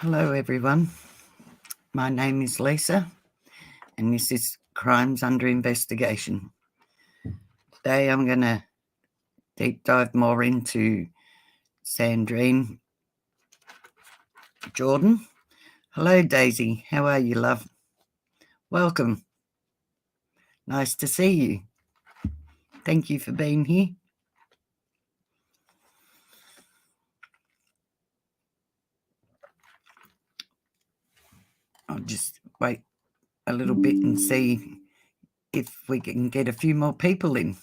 Hello everyone, my name is Lisa and this is Crimes Under Investigation. Today I'm going to deep dive more into Sandrine Jourdan. Hello Daisy, how are you, love? Welcome. Nice to see you. Thank you for being here. I'll just wait a little bit and see if we can get a few more people in.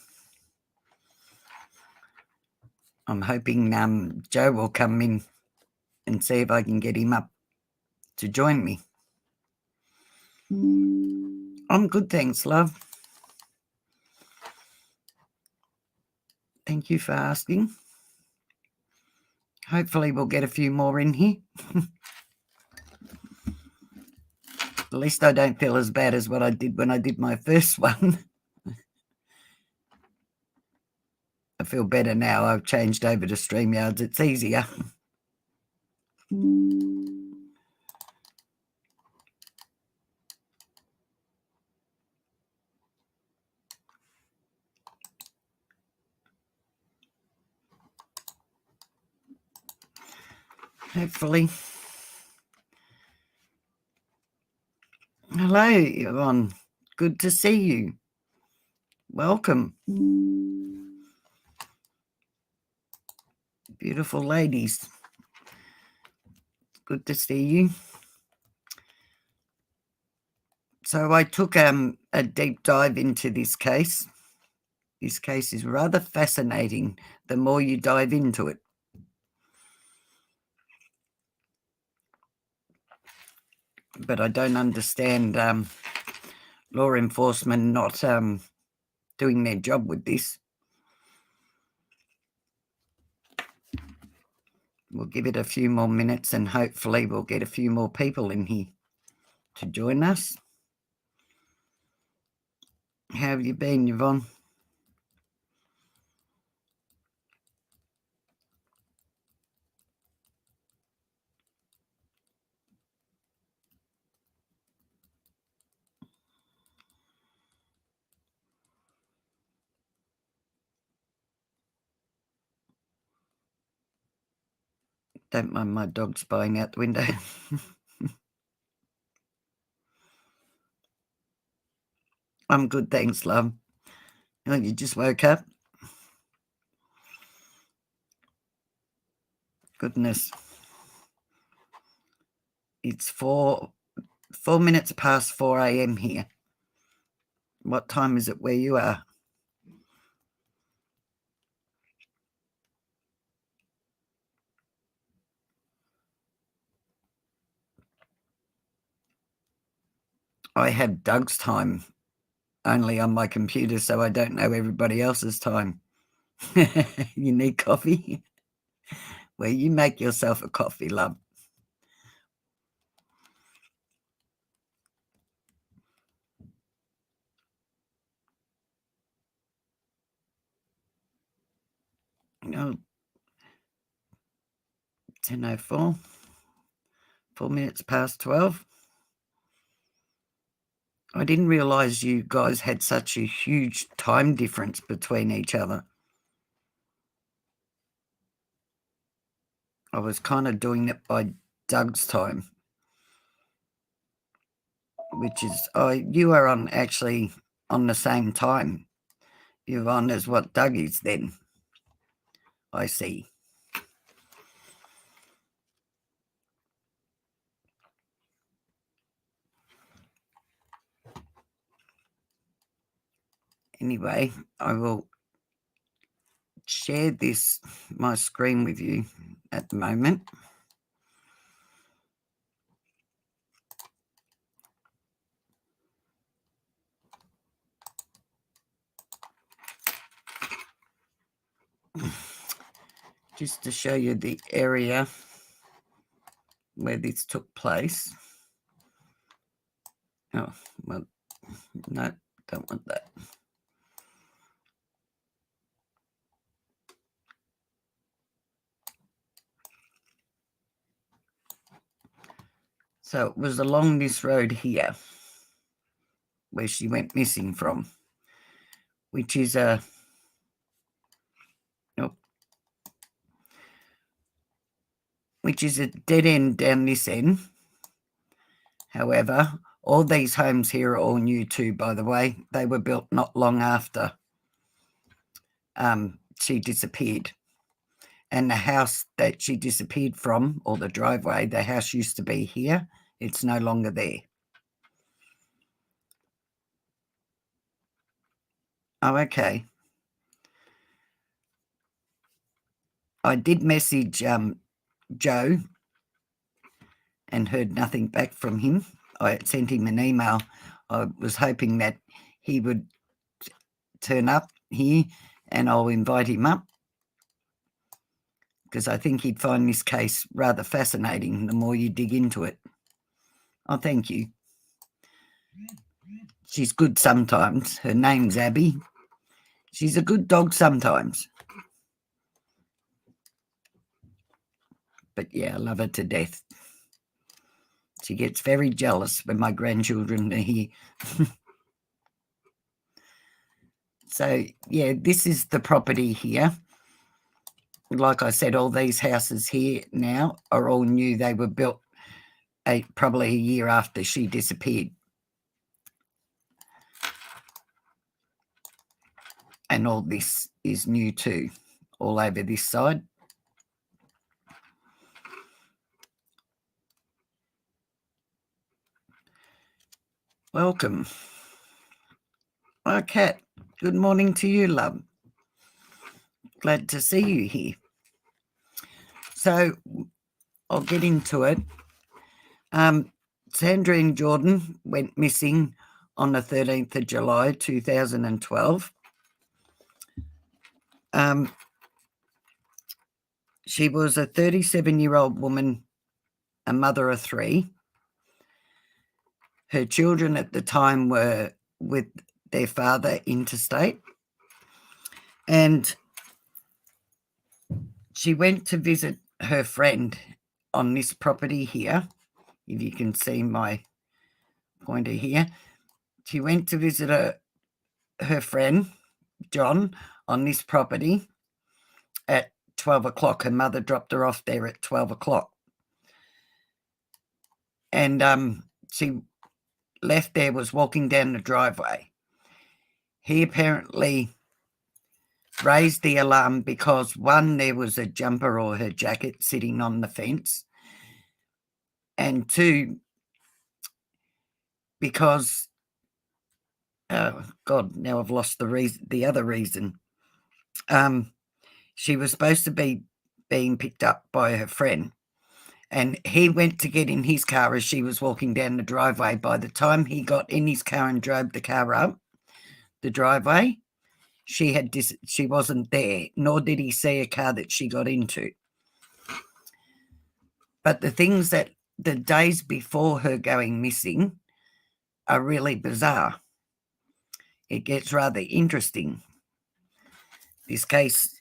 I'm hoping Joe will come in and see if I can get him up to join me. I'm good, thanks, love. Thank you for asking. Hopefully we'll get a few more in here. At least I don't feel as bad as what I did when I did my first one. I feel better now. I've changed over to StreamYards. It's easier. Hopefully. Hello, Yvonne. Good to see you. Welcome. Beautiful ladies. Good to see you. So I took a deep dive into this case. This case is rather fascinating the more you dive into it. But I don't understand law enforcement not doing their job with this. We'll give it a few more minutes and hopefully we'll get a few more people in here to join us. How have you been, Yvonne? Don't mind my dog spying out the window. I'm good, thanks, love. Oh, you just woke up? Goodness. It's 4 minutes past 4 a.m. here. What time is it where you are? I have Doug's time only on my computer, so I don't know everybody else's time. You need coffee? Well, you make yourself a coffee, love. Oh, 10:04. 4 minutes past 12. I didn't realise you guys had such a huge time difference between each other. I was kind of doing it by Doug's time, which is, you are actually on the same time. You're on as what Doug is then. I see. Anyway, I will share my screen with you at the moment. Just to show you the area where this took place. Oh, well, no, don't want that. So it was along this road here where she went missing from, which is a dead end down this end. However, all these homes here are all new too, by the way. They were built not long after she disappeared. And the house that she disappeared from, or the driveway, the house used to be here. It's no longer there. Oh, okay. I did message Joe and heard nothing back from him. I sent him an email. I was hoping that he would turn up here and I'll invite him up, because I think he'd find this case rather fascinating the more you dig into it. Oh, thank you. She's good sometimes. Her name's Abby. She's a good dog sometimes. But yeah, I love her to death. She gets very jealous when my grandchildren are here. So, yeah, this is the property here. Like I said, all these houses here now are all new. They were built probably a year after she disappeared. And all this is new too, all over this side. Welcome. Oh, Kat, good morning to you, love. Glad to see you here. So I'll get into it. Sandrine Jourdan went missing on the 13th of July 2012. She was a 37-year-old woman, a mother of 3. Her children at the time were with their father interstate. And she went to visit her friend on this property here. If you can see my pointer here. She went to visit her friend, John, on this property at 12 o'clock. Her mother dropped her off there at 12 o'clock. And she left there, was walking down the driveway. He apparently raised the alarm because, 1, there was a jumper or her jacket sitting on the fence, and 2, because God, now I've lost the other reason. She was supposed to be being picked up by her friend, and he went to get in his car as she was walking down the driveway. By the time he got in his car and drove the car up the driveway, she wasn't there, nor did he see a car that she got into. But the things that the days before her going missing are really bizarre. It gets rather interesting. This case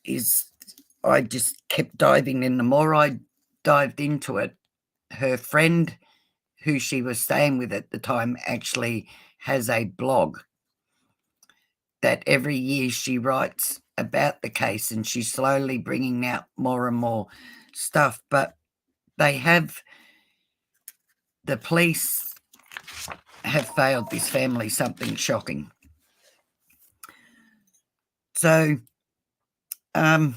I just kept diving in. The more I dived into it, her friend who she was staying with at the time actually has a blog that every year she writes about the case, and she's slowly bringing out more and more stuff. But the police have failed this family something shocking. So a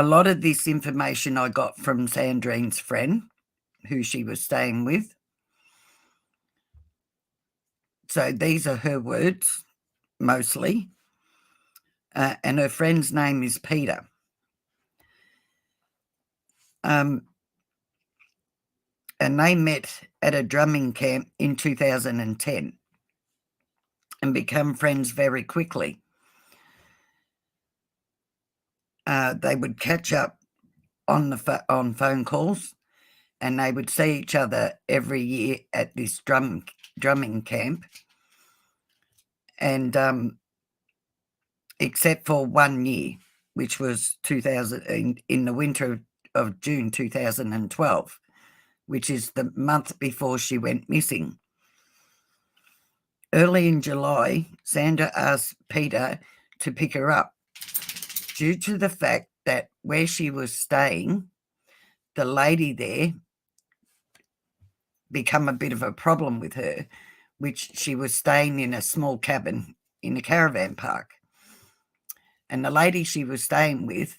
lot of this information I got from Sandrine's friend, who she was staying with. So these are her words, mostly. And her friend's name is Peter. And they met at a drumming camp in 2010 and become friends very quickly. They would catch up on phone calls, and they would see each other every year at this drumming camp. And except for 1 year, which was in the winter of June 2012. which is the month before she went missing. Early in July, Sandra asked Peter to pick her up due to the fact that where she was staying, the lady there become a bit of a problem with her, which she was staying in a small cabin in a caravan park. And the lady she was staying with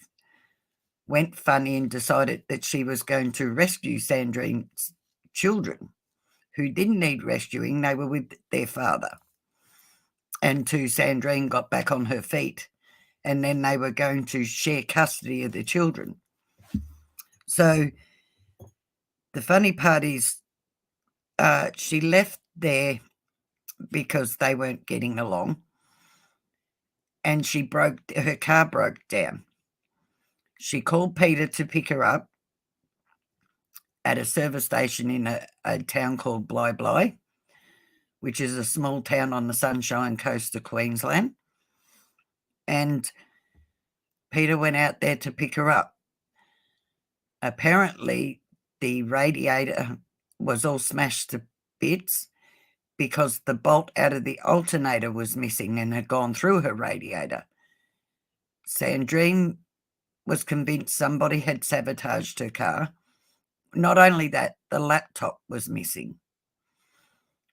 went funny and decided that she was going to rescue Sandrine's children, who didn't need rescuing. They were with their father. Until Sandrine got back on her feet, and then they were going to share custody of the children. So the funny part is she left there because they weren't getting along, and her car broke down. She called Peter to pick her up at a service station in a town called Bly, which is a small town on the Sunshine Coast of Queensland. And Peter went out there to pick her up. Apparently, the radiator was all smashed to bits because the bolt out of the alternator was missing and had gone through her radiator. Sandrine was convinced somebody had sabotaged her car. Not only that, the laptop was missing.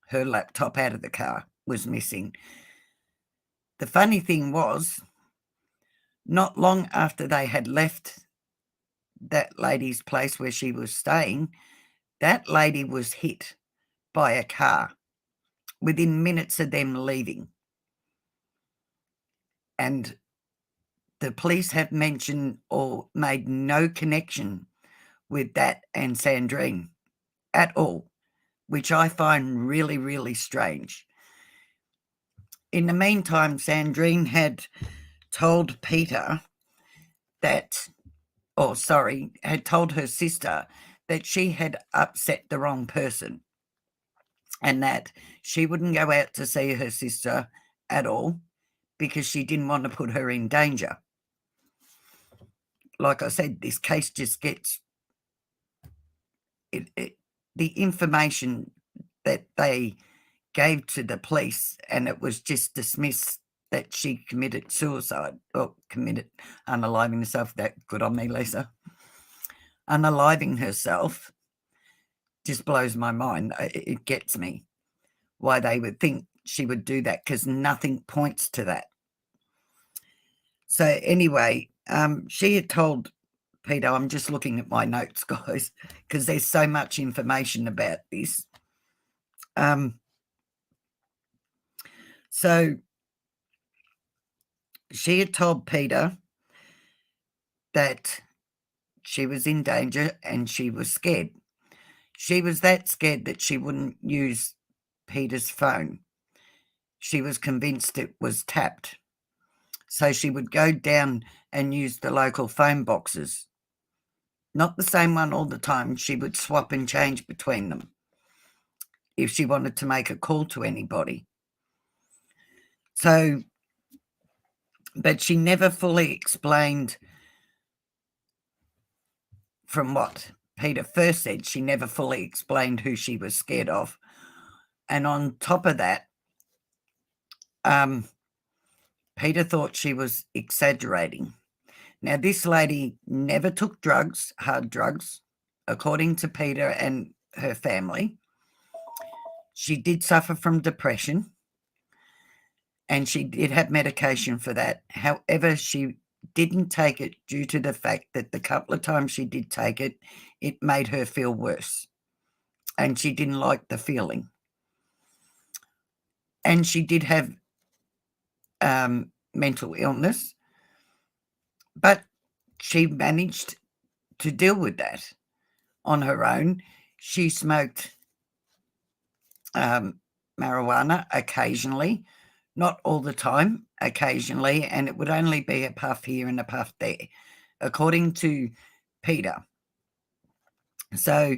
Her laptop out of the car was missing. The funny thing was, not long after they had left that lady's place where she was staying, that lady was hit by a car within minutes of them leaving. And the police have mentioned or made no connection with that and Sandrine at all, which I find really, really strange. In the meantime, Sandrine had told Peter had told her sister that she had upset the wrong person and that she wouldn't go out to see her sister at all because she didn't want to put her in danger. Like I said, this case just gets the information that they gave to the police, and it was just dismissed that she committed suicide or committed unaliving herself. That good on me, Lisa. Unaliving herself just blows my mind. It gets me why they would think she would do that, because nothing points to that. So anyway, she had told Peter, I'm just looking at my notes, guys, because there's so much information about this. So she had told Peter that she was in danger and she was scared. She was that scared that she wouldn't use Peter's phone. She was convinced it was tapped. So she would go down and use the local phone boxes. Not the same one all the time. She would swap and change between them if she wanted to make a call to anybody. So, but she never fully explained, from what Peter first said, she never fully explained who she was scared of. And on top of that, Peter thought she was exaggerating. Now, this lady never took drugs, hard drugs, according to Peter and her family. She did suffer from depression, and she did have medication for that. However, she didn't take it due to the fact that the couple of times she did take it, it made her feel worse, and she didn't like the feeling. And she did have mental illness, but she managed to deal with that on her own. She smoked marijuana occasionally, not all the time, occasionally, and it would only be a puff here and a puff there, according to Peter. So,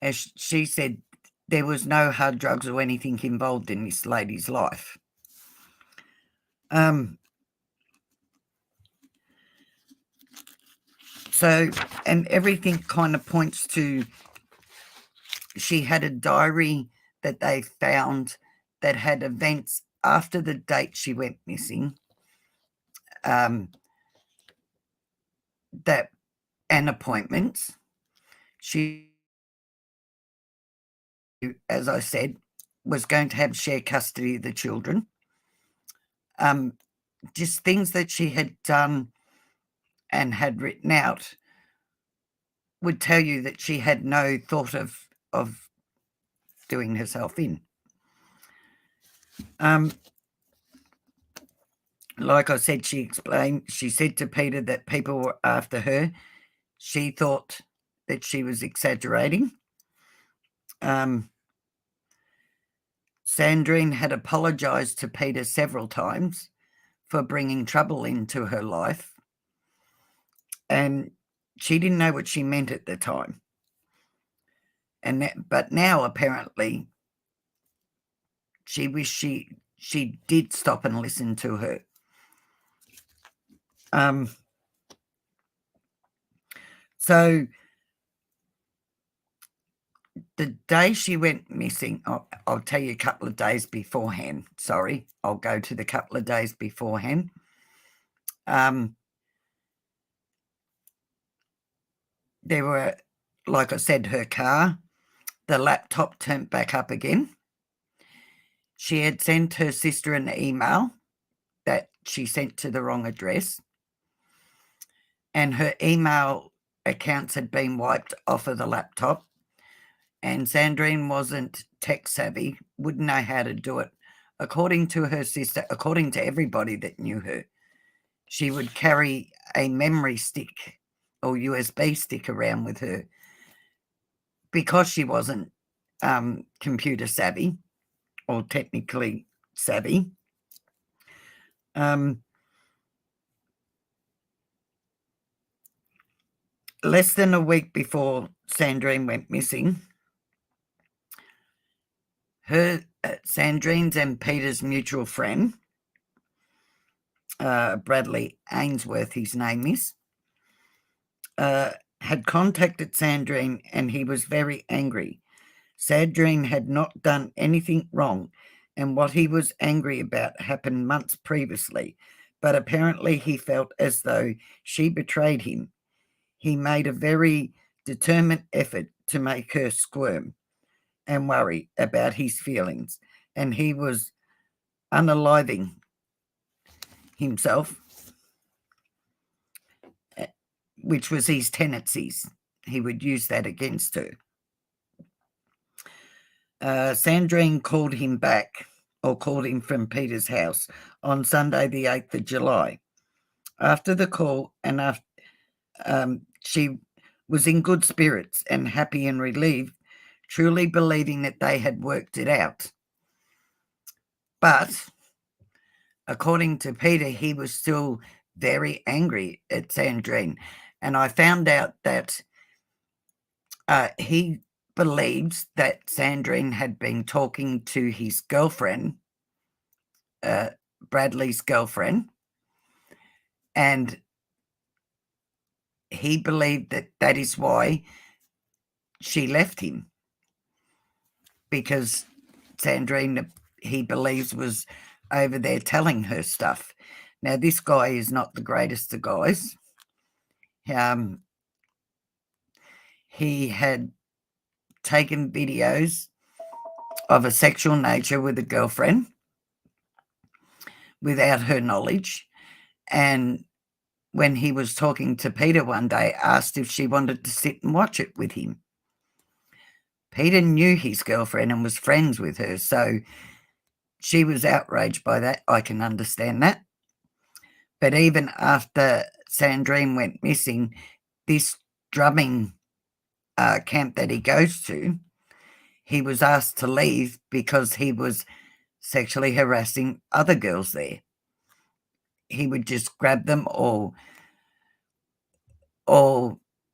as she said, there was no hard drugs or anything involved in this lady's life. So, and everything kind of points to she had a diary that they found that had events after the date she went missing, that and appointments. She, as I said, was going to have share custody of the children. Just things that she had done and had written out would tell you that she had no thought of doing herself in. Like I said, she said to Peter that people were after her. She thought that she was exaggerating. Sandrine had apologised to Peter several times for bringing trouble into her life, and she didn't know what she meant at the time. But now apparently she wished she did stop and listen to her. So the day she went missing, I'll tell you a couple of days beforehand. Sorry, I'll go to the couple of days beforehand. There were, like I said, her car, the laptop turned back up again. She had sent her sister an email that she sent to the wrong address, and her email accounts had been wiped off of the laptop, and Sandrine wasn't tech savvy, wouldn't know how to do it. According to her sister, according to everybody that knew her, she would carry a memory stick or USB stick around with her because she wasn't computer savvy or technically savvy. Less than a week before Sandrine went missing, Sandrine's and Peter's mutual friend, Bradley Ainsworth, his name is, had contacted Sandrine, and he was very angry. Sandrine had not done anything wrong, and what he was angry about happened months previously, but apparently he felt as though she betrayed him. He made a very determined effort to make her squirm and worry about his feelings, and he was unaliving himself, which was his tendencies. He would use that against her. Sandrine called him back, or called him from Peter's house on Sunday the 8th of July. After the call, and after she was in good spirits and happy and relieved, truly believing that they had worked it out. But according to Peter, he was still very angry at Sandrine. And I found out that he believes that Sandrine had been talking to his girlfriend, Bradley's girlfriend, and he believed that that is why she left him, because Sandrine, he believes, was over there telling her stuff. Now, this guy is not the greatest of guys. He had taken videos of a sexual nature with a girlfriend without her knowledge, and when he was talking to Peter one day, asked if she wanted to sit and watch it with him. Peter knew his girlfriend and was friends with her, so she was outraged by that. I can understand that. But even after Sandrine went missing, this drumming camp that he goes to, he was asked to leave because he was sexually harassing other girls there. He would just grab them or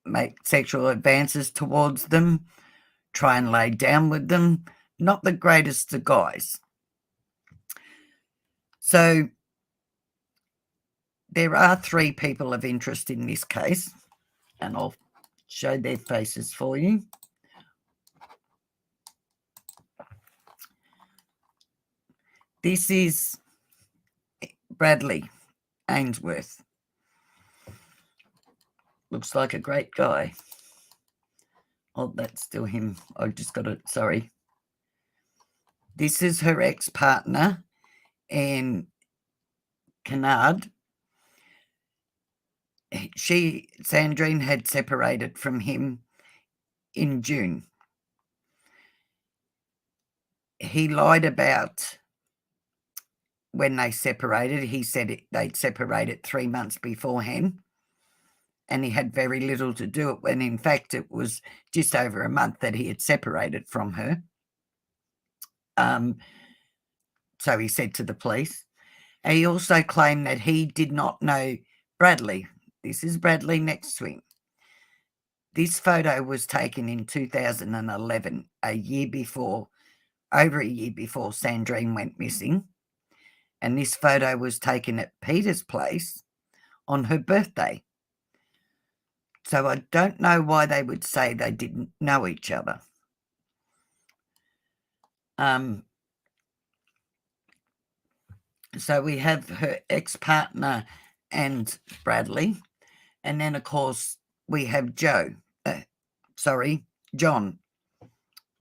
make sexual advances towards them, try and lay down with them. Not the greatest of guys. So there are 3 people of interest in this case, and I'll show their faces for you. This is Bradley Ainsworth. Looks like a great guy. Oh, that's still him. I just got it. Sorry. This is her ex-partner, Anne Kennard. Sandrine had separated from him in June. He lied about when they separated. He said they'd separated 3 months beforehand, and he had very little to do it when, in fact, it was just over a month that he had separated from her. So he said to the police. And he also claimed that he did not know Bradley. This is Bradley next to him. This photo was taken in 2011, over a year before Sandrine went missing. And this photo was taken at Peter's place on her birthday. So I don't know why they would say they didn't know each other. So we have her ex-partner and Bradley. And then, of course, we have John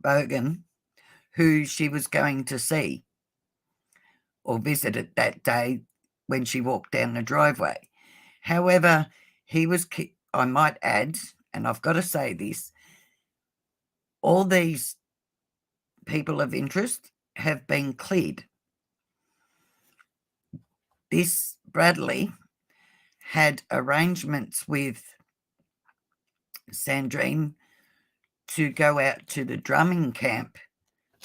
Bogan, who she was going to see or visited that day when she walked down the driveway. However, he was, I might add, and I've got to say this, all these people of interest have been cleared. This Bradley had arrangements with Sandrine to go out to the drumming camp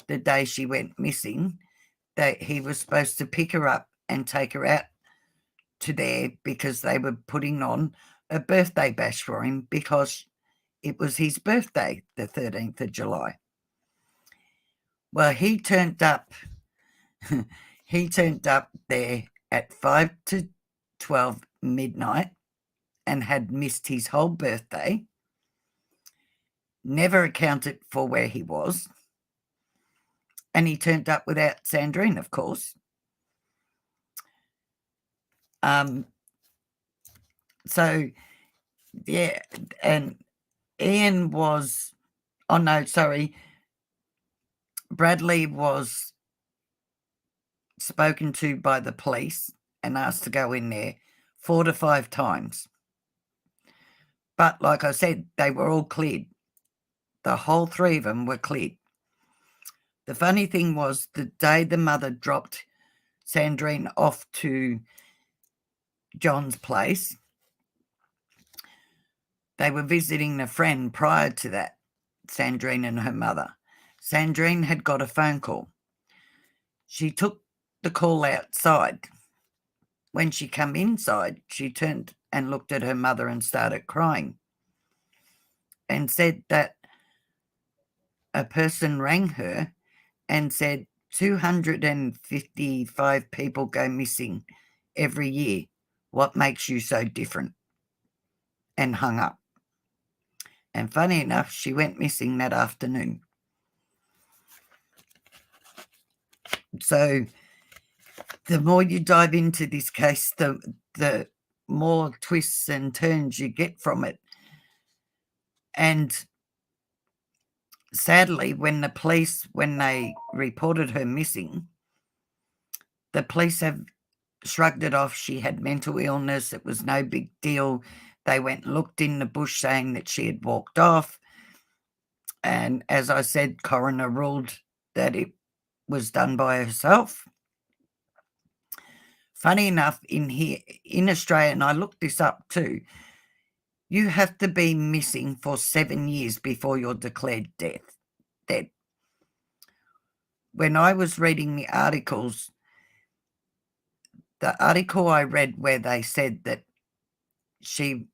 the day she went missing, that he was supposed to pick her up and take her out to there because they were putting on a birthday bash for him because it was his birthday, the 13th of July. Well, he turned up there at 5 to 12 midnight and had missed his whole birthday, never accounted for where he was, and he turned up without Sandrine, of course. So, yeah, and Ian was, Bradley was spoken to by the police and asked to go in there 4 to 5 times. But like I said, they were all cleared. The whole 3 of them were cleared. The funny thing was, the day the mother dropped Sandrine off to John's place, they were visiting a friend prior to that, Sandrine and her mother. Sandrine had got a phone call. She took the call outside. When she came inside, she turned and looked at her mother and started crying and said that a person rang her and said 255 people go missing every year. What makes you so different? And hung up. And funny enough, she went missing that afternoon. So the more you dive into this case, the more twists and turns you get from it. And sadly, when they reported her missing, the police have shrugged it off. She had mental illness. It was no big deal. They went and looked in the bush saying that she had walked off. And as I said, Coroner ruled that it was done by herself. Funny enough, in Australia, and I looked this up too, you have to be missing for 7 years before you're declared dead. When I was reading the articles, the article I read where they said that she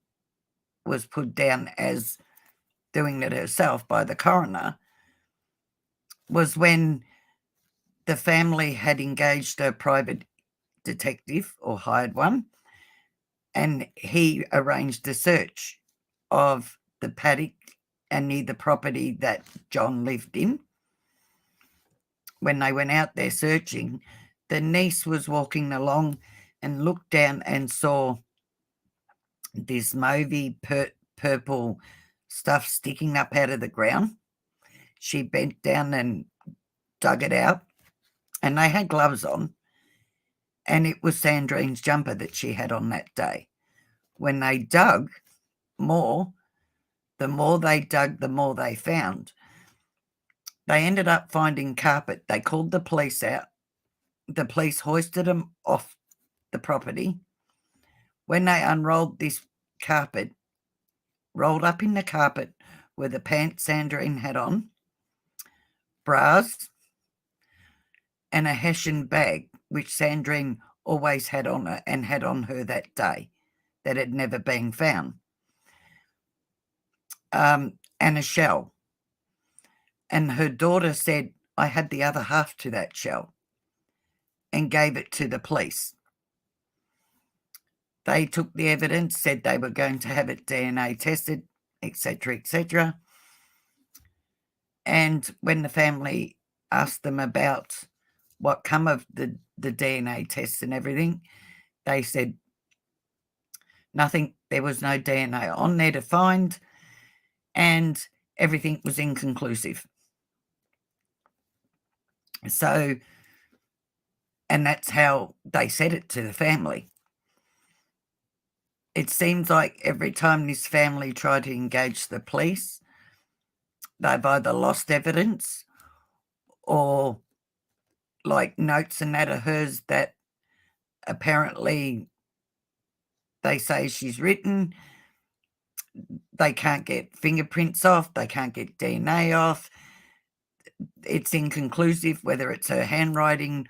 was put down as doing it herself by the coroner was when the family had engaged a private detective or hired one, and he arranged a search of the paddock and near the property that John lived in. When they went out there searching, the niece was walking along and looked down and saw this mauvey purple stuff sticking up out of the ground. She bent down and dug it out, and they had gloves on, and it was Sandrine's jumper that she had on that day. When they dug more, the more they dug, the more they found. They ended up finding carpet. They called the police out. The police hoisted them off the property. When they unrolled this carpet, rolled up in the carpet were the pants Sandrine had on, bras, and a Hessian bag, which Sandrine always had on her and had on her that day, that had never been found, and a shell. And her daughter said, I had the other half to that shell, and gave it to the police. They took the evidence, said they were going to have it DNA tested, etc., etc. And when the family asked them about what come of the DNA tests and everything, they said nothing. There was no DNA on there to find, and everything was inconclusive. So, and that's how they said it to the family. It seems like every time this family tried to engage the police, they've either lost evidence or like notes and that of hers that apparently they say she's written. They can't get fingerprints off. They can't get DNA off. It's inconclusive whether it's her handwriting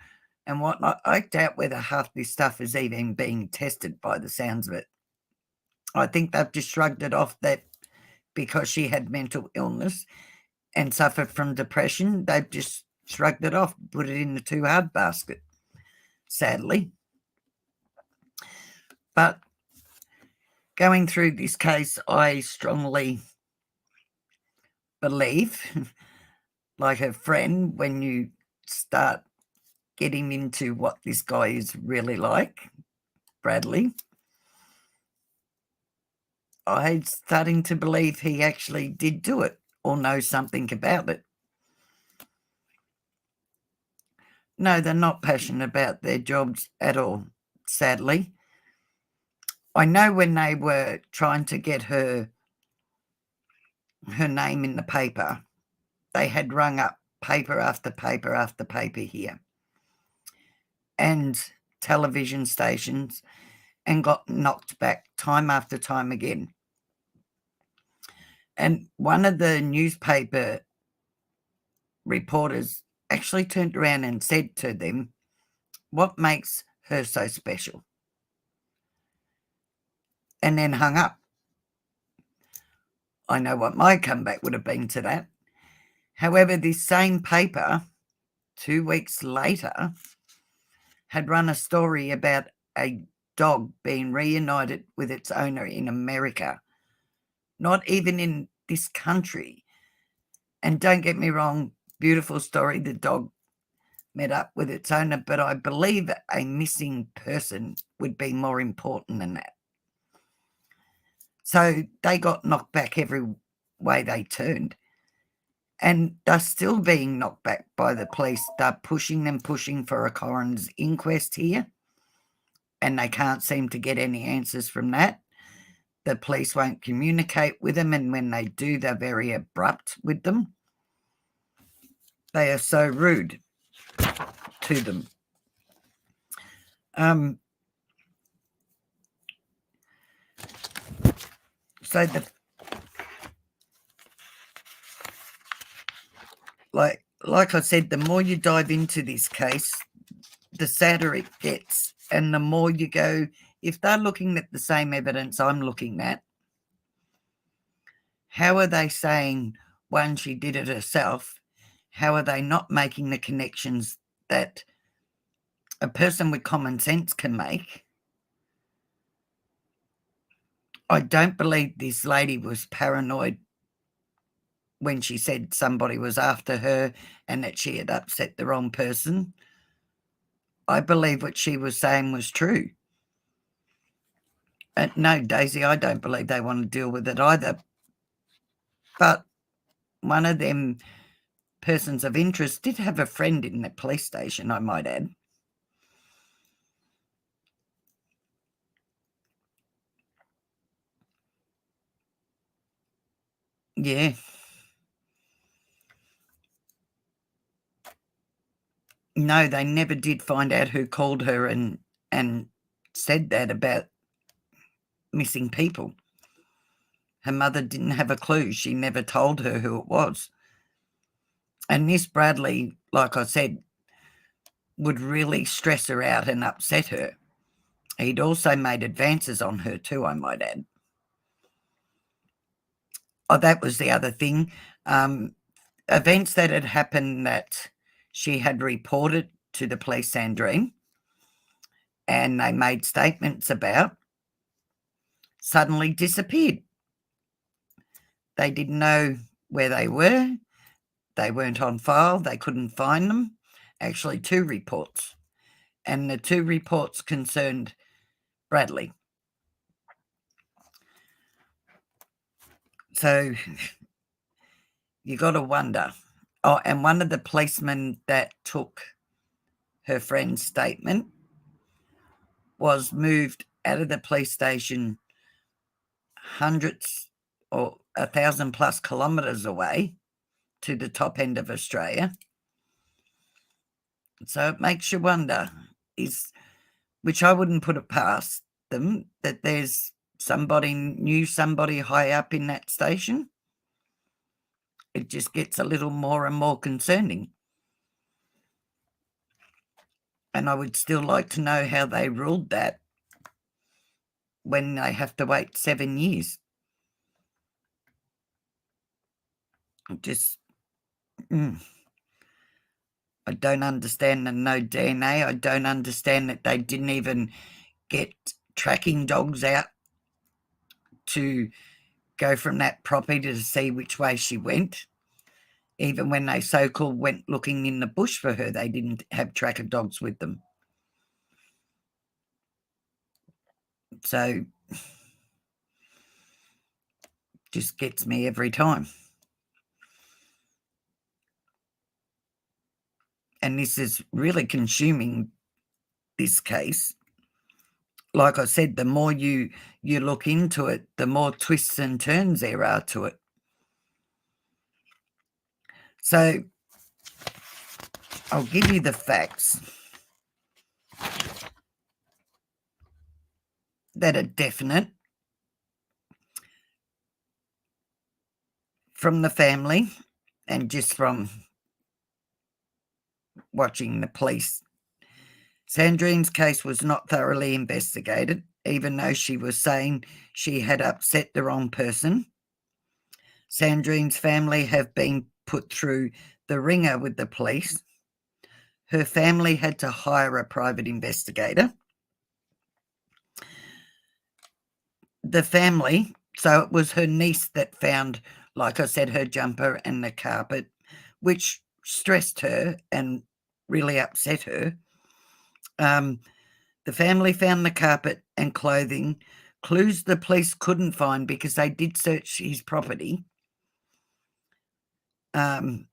and whatnot. I doubt whether half this stuff is even being tested by the sounds of it. I think they've just shrugged it off that because she had mental illness and suffered from depression, they've just shrugged it off, put it in the too hard basket, sadly. But going through this case, I strongly believe, like a friend, when you start getting into what this guy is really like, Bradley, I'm starting to believe he actually did do it or know something about it. No, they're not passionate about their jobs at all, sadly. I know when they were trying to get her name in the paper, they had rung up paper after paper after paper here and television stations and got knocked back time after time again. And one of the newspaper reporters actually turned around and said to them, what makes her so special? And then hung up. I know what my comeback would have been to that. However, this same paper, 2 weeks later, had run a story about a dog being reunited with its owner in America, not even in this country. And don't get me wrong, beautiful story, the dog met up with its owner, but I believe a missing person would be more important than that. So they got knocked back every way they turned. And they're still being knocked back by the police. They're pushing for a coroner's inquest here. And they can't seem to get any answers from that. The police won't communicate with them. And when they do, they're very abrupt with them. They are so rude to them. So like I said, the more you dive into this case, the sadder it gets. And the more you go, if they're looking at the same evidence I'm looking at, how are they saying, one, she did it herself? How are they not making the connections that a person with common sense can make? I don't believe this lady was paranoid when she said somebody was after her and that she had upset the wrong person. I believe what she was saying was true. No, Daisy, I don't believe they want to deal with it either. But one of them persons of interest did have a friend in the police station, I might add. Yeah. No, they never did find out who called her and said that about missing people. Her mother didn't have a clue. She never told her who it was. And Miss Bradley, like I said, would really stress her out and upset her. He'd also made advances on her too, I might add. Oh, that was the other thing. Events that had happened that she had reported to the police, Sandrine, and they made statements about, suddenly disappeared. They didn't know where they were. They weren't on file. They couldn't find them. Actually, 2 reports. And the 2 reports concerned Bradley. So you got to wonder. Oh, and one of the policemen that took her friend's statement was moved out of the police station hundreds or 1,000 plus kilometres away to the top end of Australia. So it makes you wonder, which I wouldn't put it past them, that there's somebody high up in that station. It just gets a little more and more concerning. And I would still like to know how they ruled that when they have to wait 7 years. Just, I don't understand the no DNA. I don't understand that they didn't even get tracking dogs out to go from that property to see which way she went. Even when they so-called went looking in the bush for her, they didn't have tracker dogs with them. So, just gets me every time. And this is really consuming this case. Like I said, the more you look into it, the more twists and turns there are to it. So I'll give you the facts that are definite from the family and just from watching the police. Sandrine's case was not thoroughly investigated, even though she was saying she had upset the wrong person. Sandrine's family have been put through the ringer with the police. Her family had to hire a private investigator. The family, so it was her niece that found, like I said, her jumper and the carpet, which stressed her and really upset her. The family found the carpet and clothing, clues the police couldn't find because they did search his property. The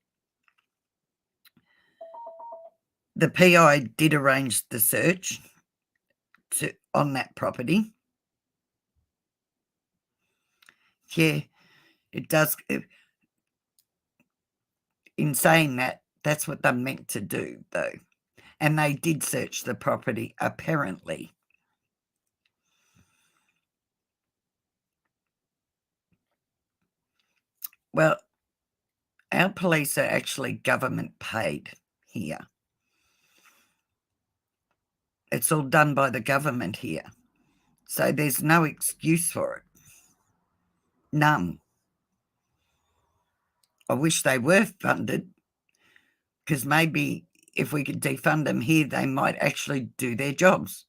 PI did arrange the search on that property. Yeah, it does. In saying that, that's what they're meant to do, though. And they did search the property, apparently. Well, our police are actually government paid here. It's all done by the government here. So there's no excuse for it. None. I wish they were funded, because maybe if we could defund them here, they might actually do their jobs.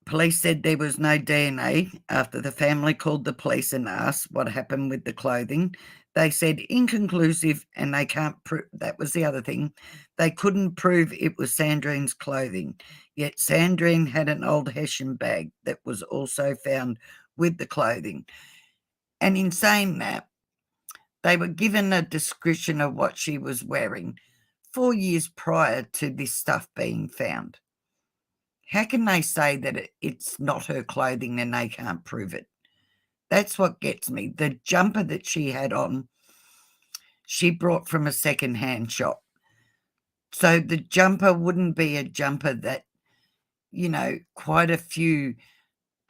Police said there was no DNA after the family called the police and asked what happened with the clothing. They said inconclusive, and they can't prove. That was the other thing. They couldn't prove it was Sandrine's clothing. Yet Sandrine had an old Hessian bag that was also found with the clothing. And in saying that, they were given a description of what she was wearing 4 years prior to this stuff being found. How can they say that it's not her clothing and they can't prove it? That's what gets me. The jumper that she had on, she brought from a second-hand shop. So the jumper wouldn't be a jumper that, quite a few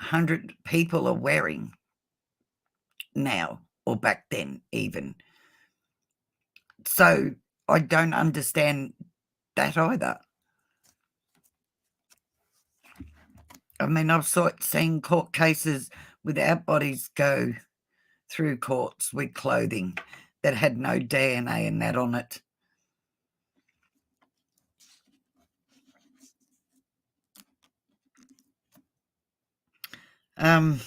hundred people are wearing now, or back then even. So I don't understand that either. I mean, I've seen court cases without bodies go through courts with clothing that had no DNA and that on it. On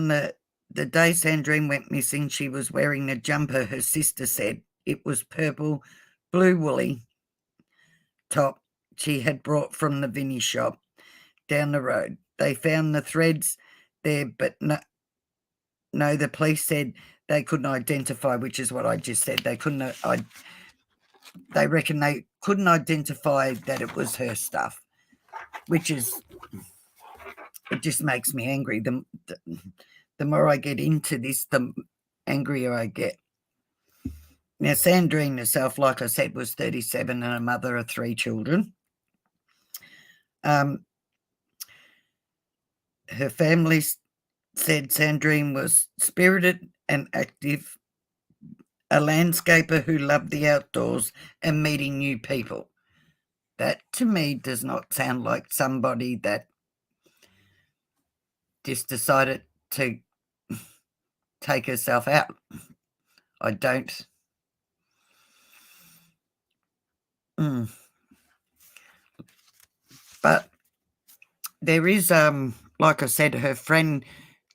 the day Sandrine went missing, she was wearing a jumper. Her sister said it was purple, blue woolly top she had brought from the Vinnie shop down the road. They found the threads there, but no, the police said they couldn't identify, which is what I just said. They reckon they couldn't identify that it was her stuff, which is, it just makes me angry. The more I get into this, the angrier I get. Now, Sandrine herself, like I said, was 37 and a mother of 3 children. Her family said Sandrine was spirited and active, a landscaper who loved the outdoors and meeting new people. That, to me, does not sound like somebody that just decided to take herself out. I don't. But there is, like I said, her friend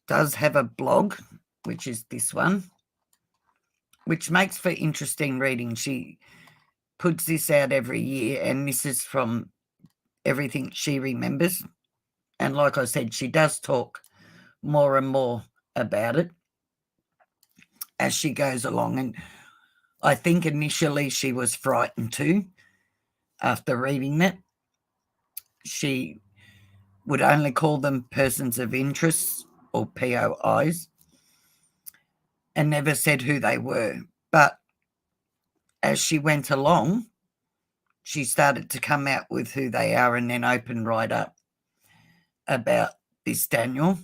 does have a blog, which is this one, which makes for interesting reading. She puts this out every year, and this is from everything she remembers. And like I said, she does talk more and more about it as she goes along. And I think initially she was frightened too after reading it. She would only call them persons of interest, or POIs, and never said who they were. But as she went along, she started to come out with who they are, and then open right up about this Daniel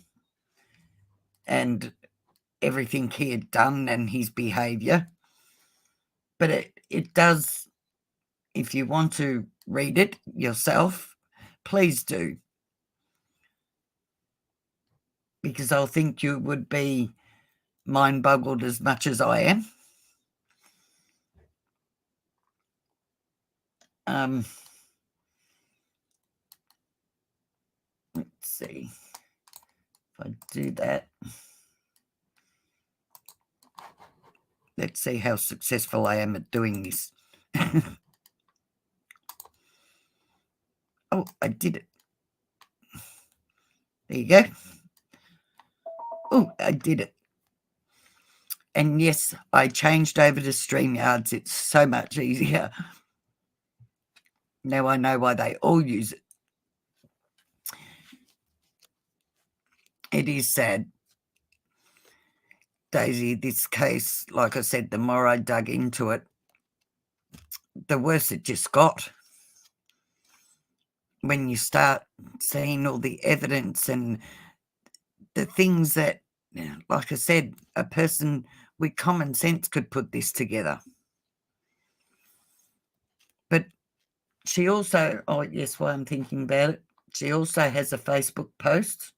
and everything he had done and his behaviour. But it does, if you want to read it yourself, please do. Because I think you would be mind-boggled as much as I am. Let's see if I do that. Let's see how successful I am at doing this. Oh, I did it. There you go. Oh, I did it. And yes, I changed over to StreamYards. It's so much easier. Now I know why they all use it. It is sad, Daisy, this case. Like I said, the more I dug into it, the worse it just got. When you start seeing all the evidence and the things that, like I said, a person with common sense could put this together. But she also, oh yes, while I'm thinking about it, she also has a Facebook post,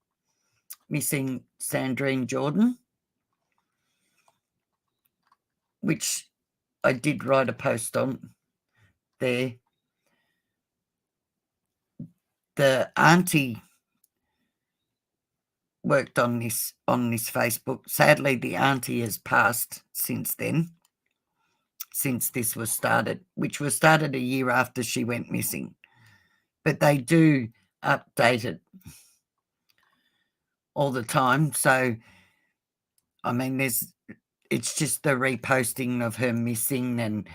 Missing Sandrine Jourdan, which I did write a post on there. The auntie worked on this Facebook. Sadly, the auntie has passed since then, since this was started, which was started a year after she went missing. But they do update it all the time. So, I mean, it's just the reposting of her missing and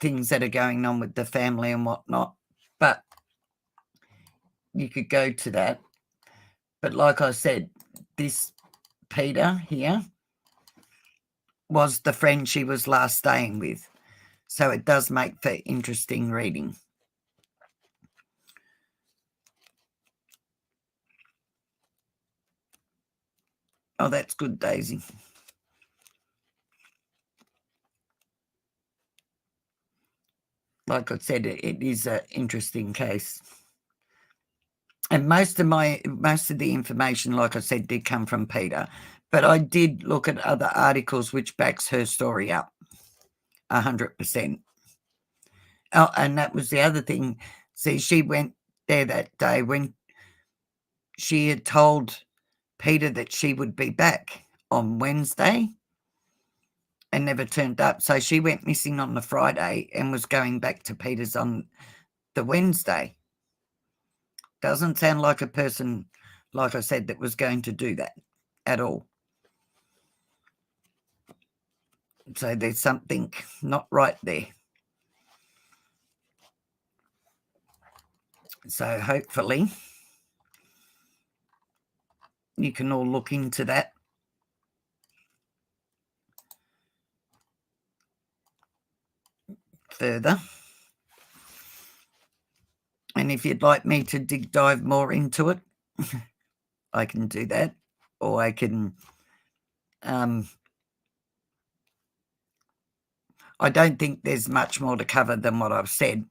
things that are going on with the family and whatnot. But you could go to that. But like I said, this Peter here was the friend she was last staying with. So it does make for interesting reading. Oh, that's good, Daisy. Like I said, it is an interesting case. And most of the information, like I said, did come from Peter. But I did look at other articles which backs her story up 100%. Oh, and that was the other thing. See, she went there that day when she had told Peter that she would be back on Wednesday and never turned up. So she went missing on the Friday and was going back to Peter's on the Wednesday. Doesn't sound like a person, like I said, that was going to do that at all. So there's something not right there. So hopefully you can all look into that further. And if you'd like me to dive more into it, I can do that. Or I can, I don't think there's much more to cover than what I've said.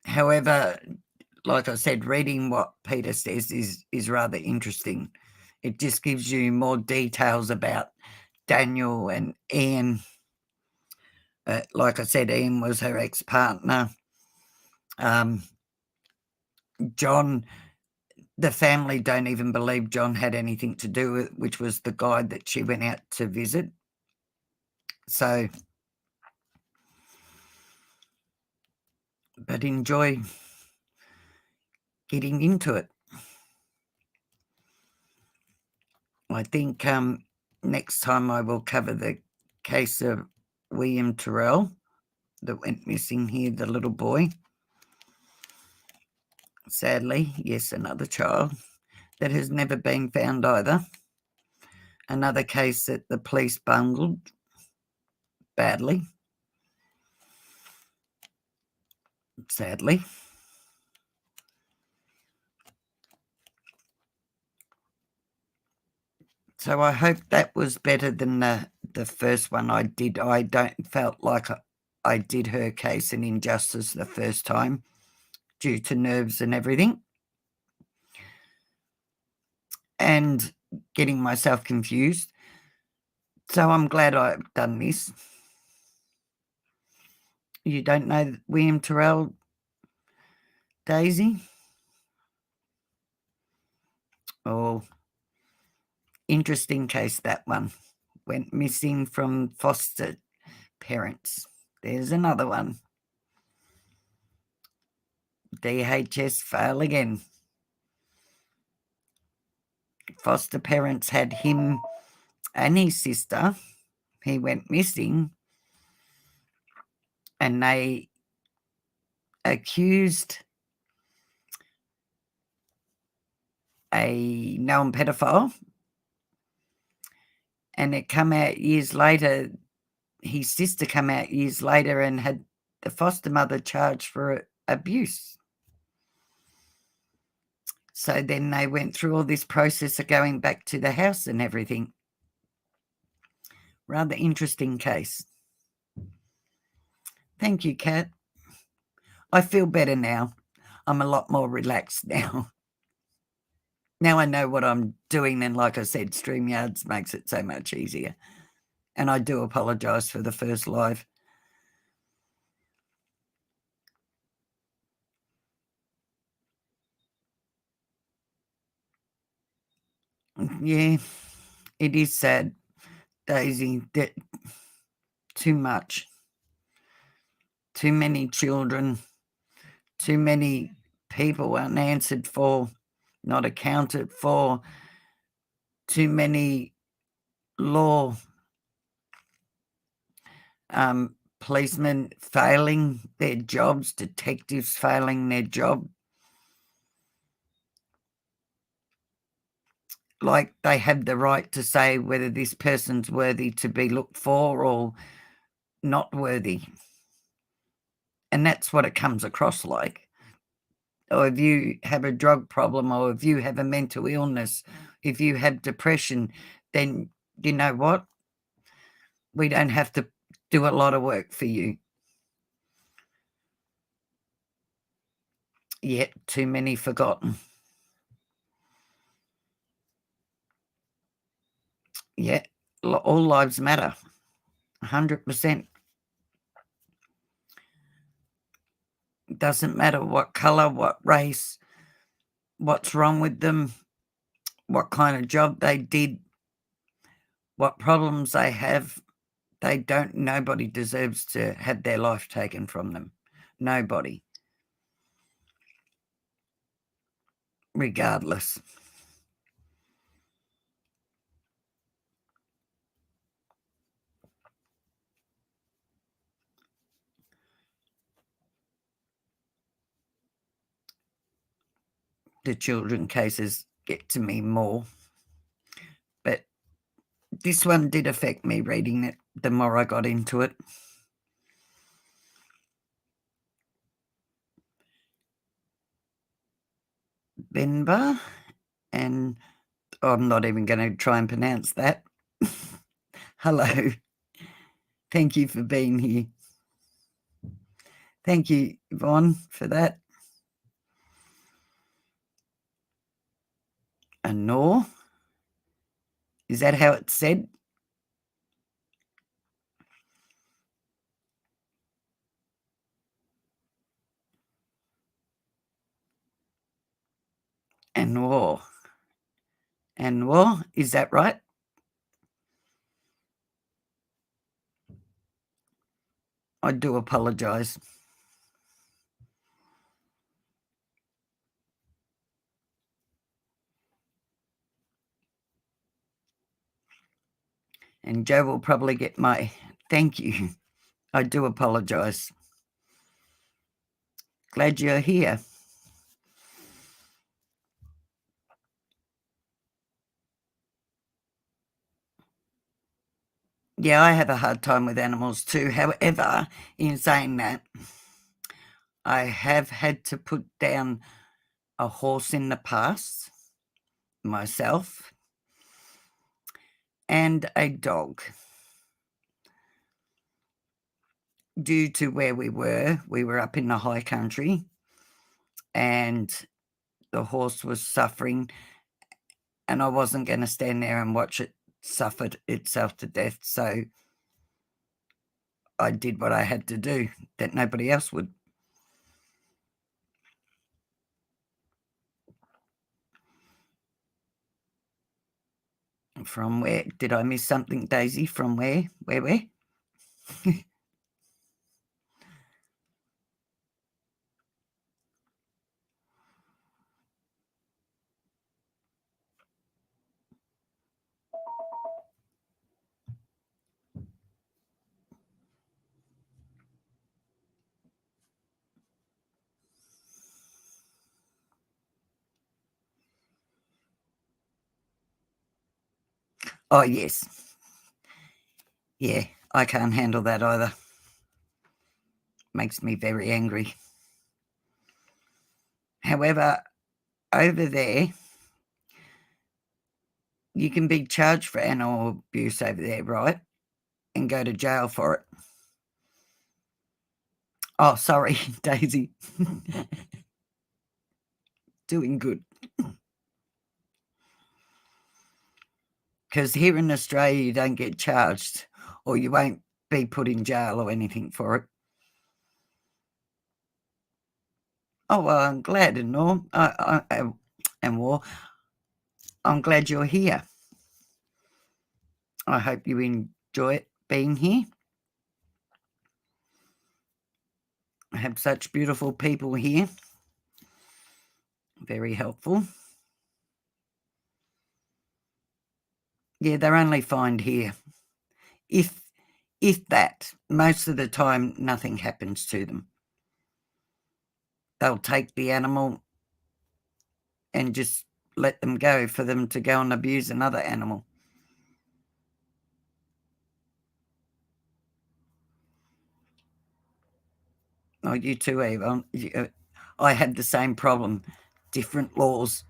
However, like I said, reading what Peter says is rather interesting. It just gives you more details about Daniel and Ian. Like I said, Ian was her ex-partner. John, the family don't even believe John had anything to do with it, which was the guy that she went out to visit. So, but enjoy getting into it. I think next time I will cover the case of William Terrell that went missing here, the little boy. Sadly, yes, another child that has never been found either. Another case that the police bungled badly, sadly. So I hope that was better than the first one I did. I don't felt like I did her case an injustice the first time due to nerves and everything. And getting myself confused. So I'm glad I've done this. You don't know William Terrell, Daisy? Oh, interesting case, that one. Went missing from foster parents. There's another one. DHS fail again. Foster parents had him and his sister. He went missing and they accused a known pedophile, and it come out years later, his sister come out years later and had the foster mother charged for abuse. So then they went through all this process of going back to the house and everything. Rather interesting case. Thank you, Kat. I feel better now. I'm a lot more relaxed now. Now I know what I'm doing, and like I said, StreamYards makes it so much easier. And I do apologise for the first live. Yeah, it is sad, Daisy, that too much, too many children, too many people unanswered for, not accounted for, too many law policemen failing their jobs, detectives failing their job. Like they have the right to say whether this person's worthy to be looked for or not worthy. And that's what it comes across like. Or if you have a drug problem, or if you have a mental illness, if you have depression, then you know what? We don't have to do a lot of work for you. Yet too many forgotten. Yeah, all lives matter. 100%. Doesn't matter what colour, what race, what's wrong with them, what kind of job they did, what problems they have. Nobody deserves to have their life taken from them. Nobody. Regardless. The children cases get to me more. But this one did affect me reading it the more I got into it. Benba, and I'm not even going to try and pronounce that. Hello. Thank you for being here. Thank you, Yvonne, for that. Anor. Is that how it's said? Anor. Anor, is that right? I do apologise. And Joe will probably get my thank you. I do apologise. Glad you're here. Yeah, I have a hard time with animals too. However, in saying that, I have had to put down a horse in the past, myself, and a dog. Due to where we were up in the high country, and the horse was suffering, and I wasn't going to stand there and watch it suffer itself to death. So I did what I had to do that nobody else would. From where? Did I miss something, Daisy? From where? Where? Oh, yes. Yeah, I can't handle that either. Makes me very angry. However, over there, you can be charged for animal abuse over there, right? And go to jail for it. Oh, sorry, Daisy. Doing good. Because here in Australia, you don't get charged, or you won't be put in jail or anything for it. Oh, well, I'm glad and all. And war. I'm glad you're here. I hope you enjoy it being here. I have such beautiful people here. Very helpful. Yeah, they're only fined here. If that, most of the time nothing happens to them. They'll take the animal and just let them go for them to go and abuse another animal. Oh, you too, Eva. I had the same problem. Different laws.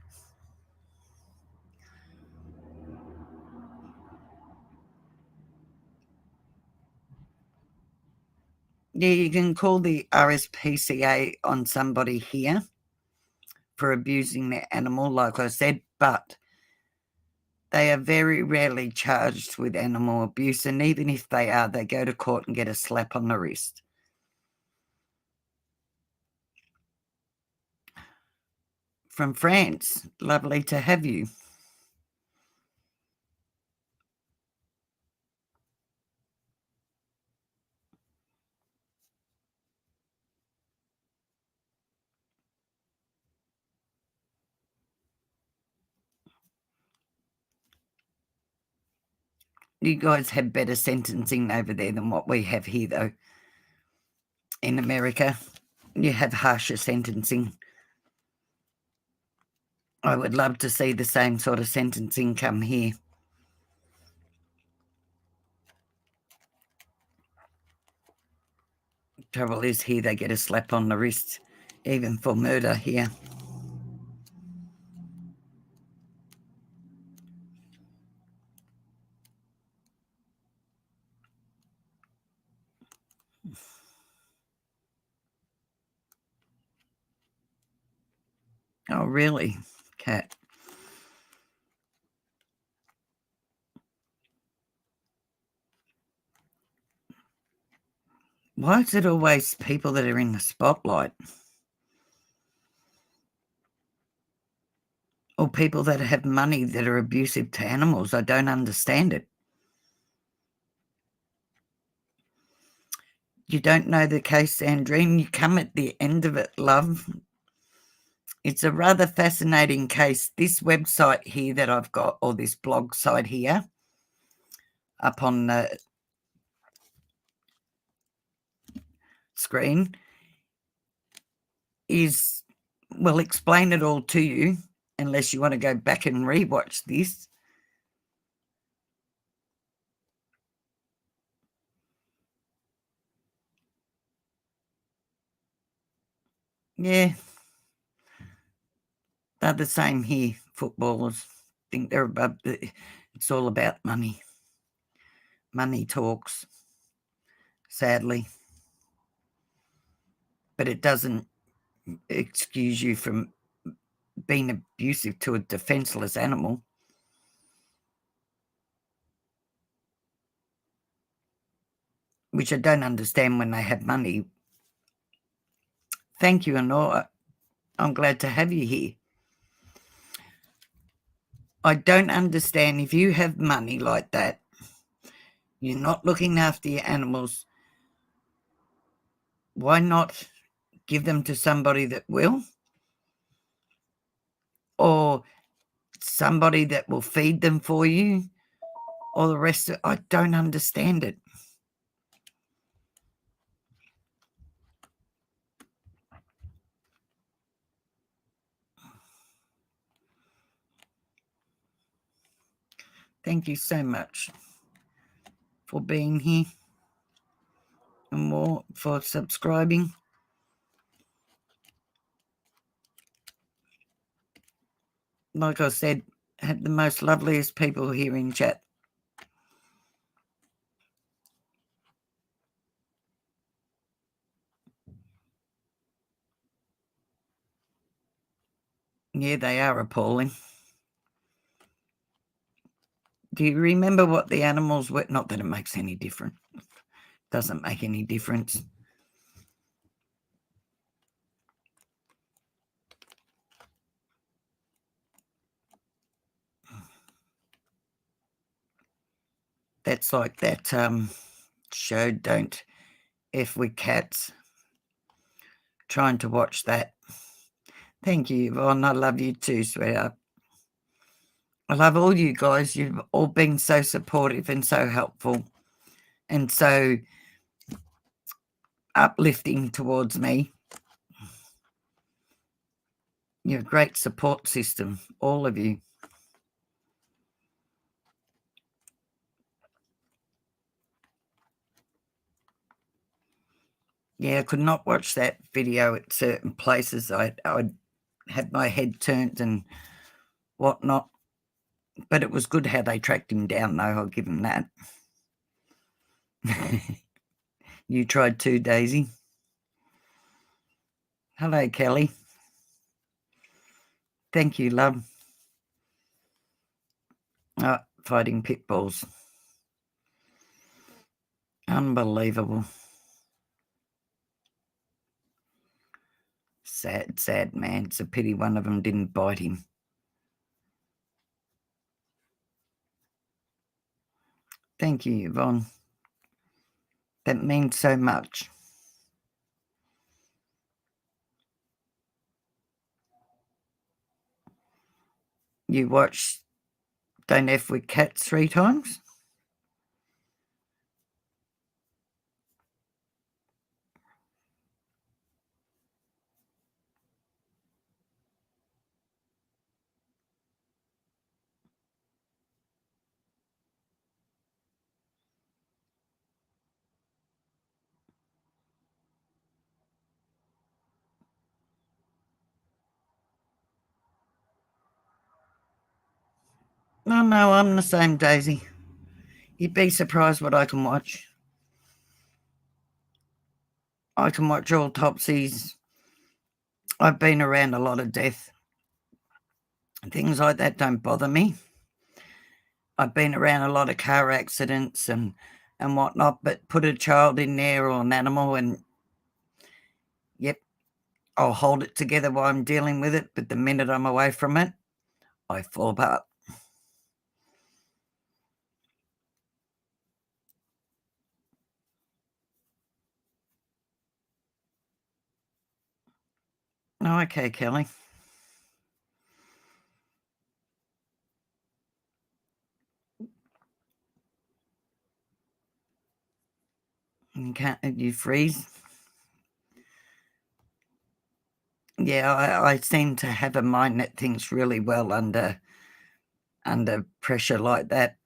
Yeah, you can call the RSPCA on somebody here for abusing their animal, like I said, but they are very rarely charged with animal abuse, and even if they are, they go to court and get a slap on the wrist. From France, lovely to have you. You guys have better sentencing over there than what we have here, though. In America, you have harsher sentencing. I would love to see the same sort of sentencing come here. Trouble is, here they get a slap on the wrist, even for murder here. Oh, really, Kat? Why is it always people that are in the spotlight? Or people that have money that are abusive to animals? I don't understand it. You don't know the case, Sandrine. You come at the end of it, love. It's a rather fascinating case. This website here that I've got, or this blog site here, up on the screen, will explain it all to you, unless you want to go back and rewatch this. Yeah, they're the same here. Footballers think they're above it's all about money. Money talks, sadly. But it doesn't excuse you from being abusive to a defenseless animal. Which I don't understand when they have money. Thank you, Honora. I'm glad to have you here. I don't understand if you have money like that, you're not looking after your animals, why not give them to somebody that will? Or somebody that will feed them for you? Or the rest of it? I don't understand it. Thank you so much for being here and more for subscribing. Like I said, had the most loveliest people here in chat. Yeah, they are appalling. Do you remember what the animals were? Not that it makes any difference. Doesn't make any difference. That's like that show, Don't F with Cats. Trying to watch that. Thank you, Yvonne. I love you too, sweetheart. I love all you guys. You've all been so supportive and so helpful and so uplifting towards me. You're a great support system, all of you. Yeah, I could not watch that video at certain places. I'd had my head turned and whatnot. But it was good how they tracked him down, though. I'll give him that. You tried too, Daisy. Hello, Kelly. Thank you, love. Oh, fighting pit bulls. Unbelievable. Sad, sad man. It's a pity one of them didn't bite him. Thank you, Yvonne. That means so much. You watched Don't F with Cats 3 times? No, I'm the same, Daisy. You'd be surprised what I can watch. I can watch autopsies. I've been around a lot of death. Things like that don't bother me. I've been around a lot of car accidents and whatnot, but put a child in there or an animal and, yep, I'll hold it together while I'm dealing with it. But the minute I'm away from it, I fall apart. Oh, okay, Kelly. You freeze? Yeah, I seem to have a mind that thinks really well under pressure like that.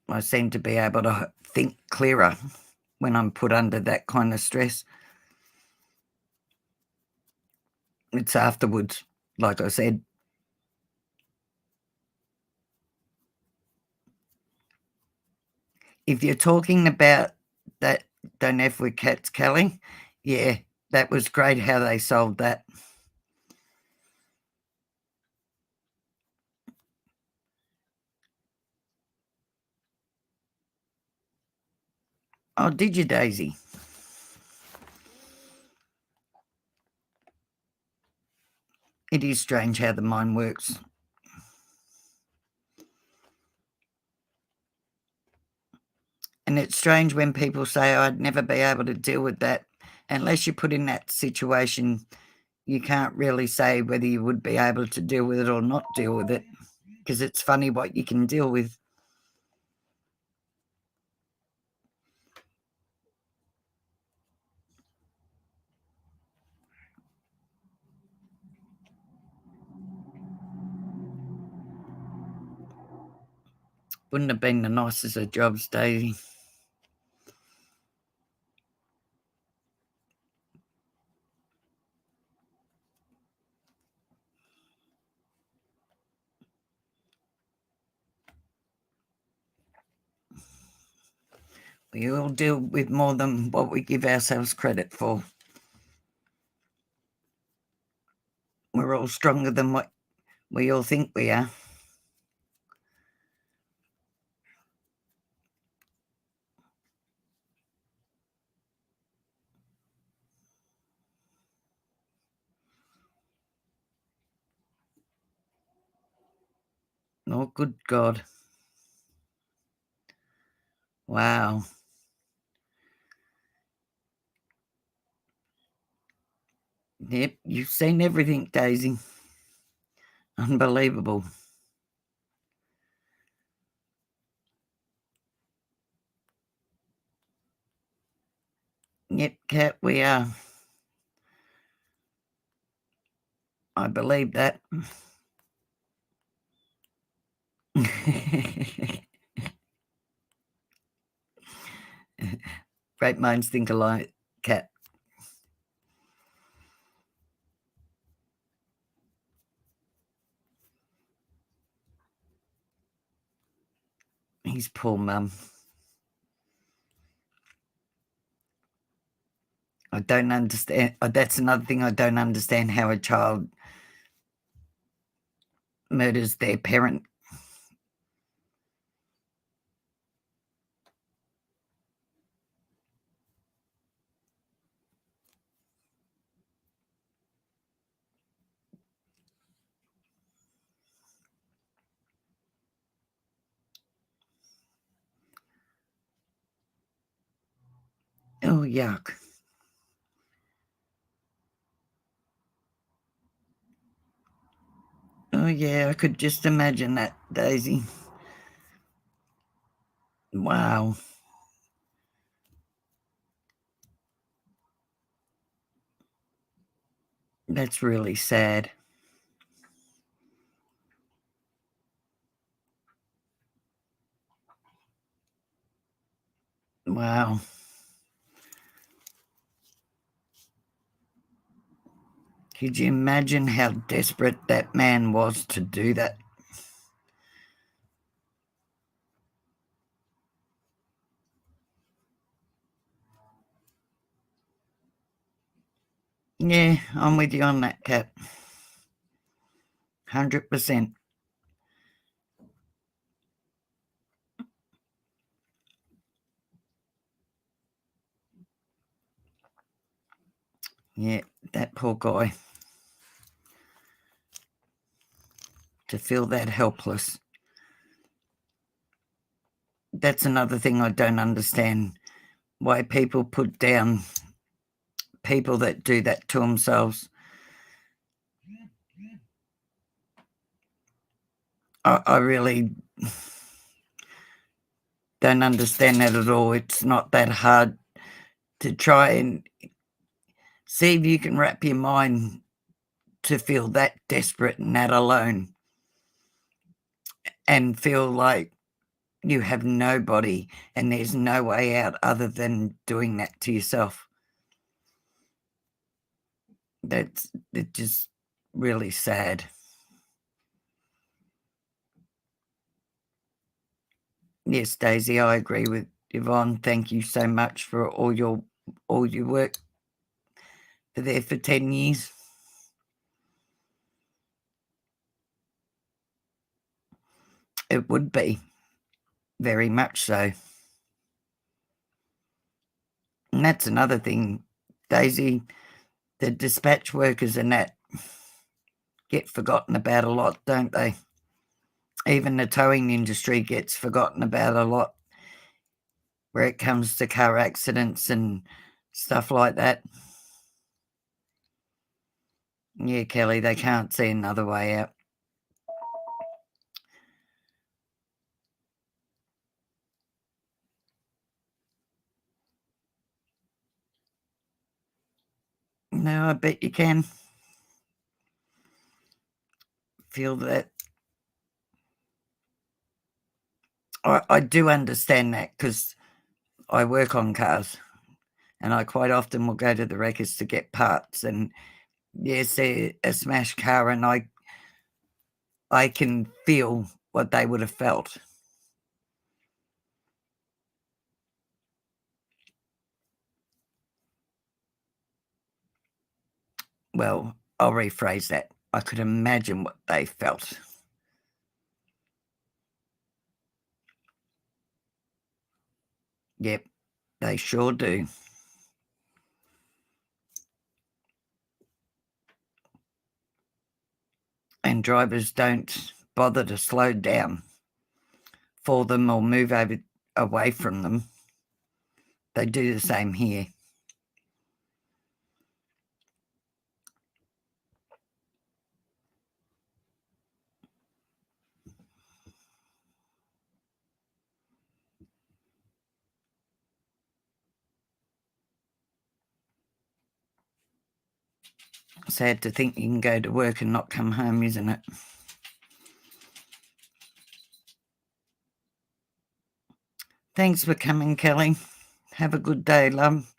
I seem to be able to think clearer when I'm put under that kind of stress. It's afterwards, like I said. If you're talking about that Don't F with Cats, Kelly, yeah, that was great how they solved that. Oh, did you, Daisy? It is strange how the mind works. And it's strange when people say, oh, I'd never be able to deal with that. Unless you're put in that situation, you can't really say whether you would be able to deal with it or not deal with it. Because it's funny what you can deal with. Wouldn't have been the nicest of jobs, Daisy. We all deal with more than what we give ourselves credit for. We're all stronger than what we all think we are. Oh, good God. Wow. Yep, you've seen everything, Daisy. Unbelievable. Yep, Cat, we are. I believe that. Great minds think alike, Cat. His poor mum. I don't understand. That's another thing I don't understand, how a child murders their parent. Oh, yuck. Oh, yeah, I could just imagine that, Daisy. Wow. That's really sad. Wow. Could you imagine how desperate that man was to do that? Yeah, I'm with you on that, Cat. 100%. Yeah, that poor guy. To feel that helpless. That's another thing I don't understand. Why people put down people that do that to themselves. I really don't understand that at all. It's not that hard to try and see if you can wrap your mind to feel that desperate and that alone and feel like you have nobody and there's no way out other than doing that to yourself. That's it's just really sad. Yes, Daisy, I agree with Yvonne. Thank you so much for all your work for there for 10 years. It would be, very much so. And that's another thing, Daisy, the dispatch workers and that get forgotten about a lot, don't they? Even the towing industry gets forgotten about a lot where it comes to car accidents and stuff like that. Yeah, Kelly, they can't see another way out. No, I bet you can feel that. I do understand that because I work on cars and I quite often will go to the wreckers to get parts. And yes, they're a smashed car, and I can feel what they would have felt. Well, I'll rephrase that. I could imagine what they felt. Yep, they sure do. And drivers don't bother to slow down for them or move away from them. They do the same here. Sad to think you can go to work and not come home, isn't it? Thanks for coming, Kelly. Have a good day, love.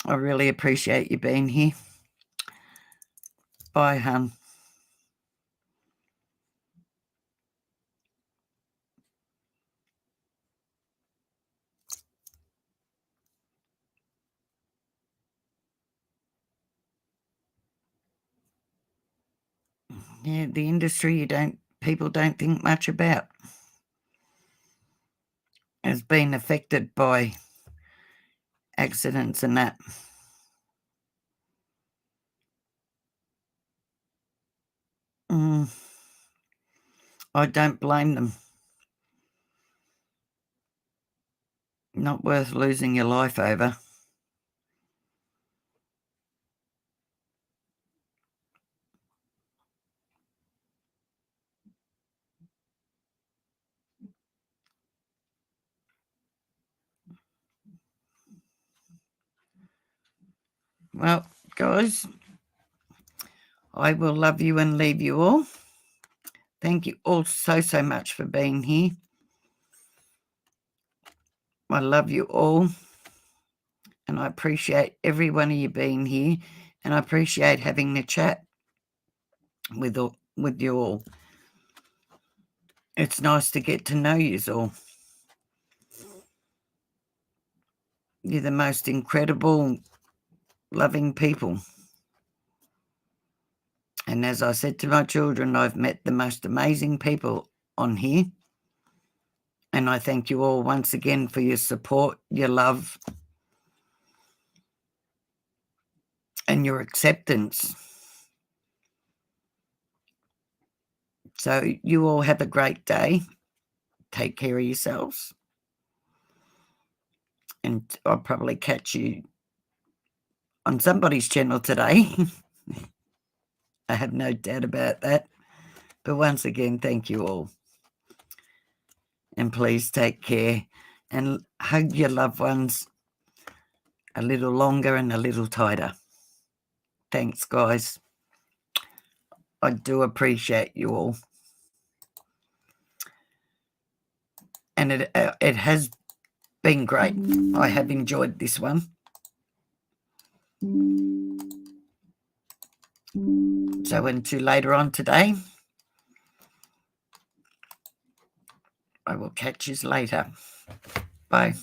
I really appreciate you being here. Bye, hun. Yeah, the industry people don't think much about. Has been affected by accidents and that. I don't blame them. Not worth losing your life over. Well, guys, I will love you and leave you all. Thank you all so much for being here. I love you all, and I appreciate every one of you being here, and I appreciate having the chat with you all. It's nice to get to know you all. You're the most incredible, loving people. And as I said to my children, I've met the most amazing people on here. And I thank you all once again for your support, your love, and your acceptance. So you all have a great day. Take care of yourselves. And I'll probably catch you on somebody's channel today. I have no doubt about that. But once again, thank you all. And please take care and hug your loved ones a little longer and a little tighter. Thanks, guys. I do appreciate you all. And it has been great. I have enjoyed this one. So until later on today, I will catch you later. Bye.